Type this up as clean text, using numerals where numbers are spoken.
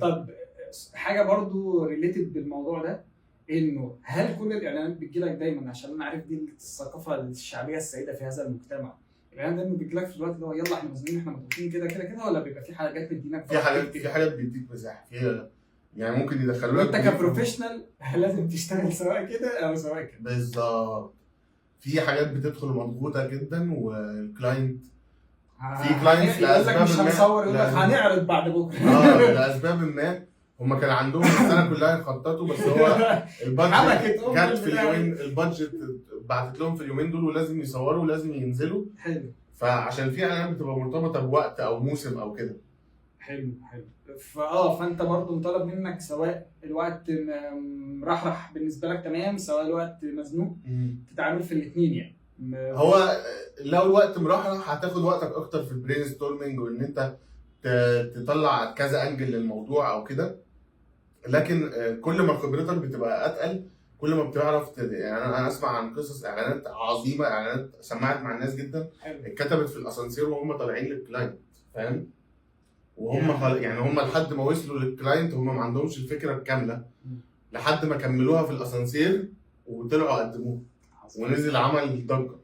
طب حاجه برضو ريليتد بالموضوع ده، انه هل كل الاعلانات بتجيلك دايما، عشان انا عارف دي الثقافه الشعبيه السائده في هذا المجتمع، الاعلان دايما بيجيلك في الوقت اللي هو يلا احنا مزنوقين احنا مضغوطين كده كده كده، ولا بيبقى في حاجات بتدينك في حاجات بيديك مساحه فيها، يعني ممكن يدخلوا لك وانت كبروفيشنال لازم تشتغل سواء كده او سواء كده؟ بالظبط. في حاجات بتدخل مضغوطه جدا، والكلاينت في كلاينتس يقول لك مش هنصور، يقول لك هنعرض بعد بكره. لاسباب ما هم كان عندهم السنه كلها يخططوا، بس هو البادجت جت في اليومين، البادجت بعتت لهم في اليومين دول ولازم يصوروا ولازم ينزلوا. حلو. فعشان في اعلانات بتبقى مرتبطه بوقت او موسم او كده. حلو. فانت برضو مطالب منك سواء الوقت مرحرح بالنسبه لك تمام، سواء الوقت مزنوق، تتعامل في الاثنين يعني. هو لو الوقت مرحرح هتاخد وقتك اكتر في البرين ستورمنج، وان انت تطلع كذا انجل للموضوع او كده. لكن كل ما خبرتك بتبقى اتقل، كل ما بتعرف يعني انا اسمع عن قصص اعلانات عظيمه، اعلانات سمعت مع الناس جدا، اتكتبت في الاسانسير وهم طالعين للكلاينت، فاهم؟ وهم يعني هم لحد ما وصلوا للكلاينت هم ما عندهمش الفكره الكامله، لحد ما كملوها في الاسانسير وطلعوا قدموها ونزل عمل ضجه.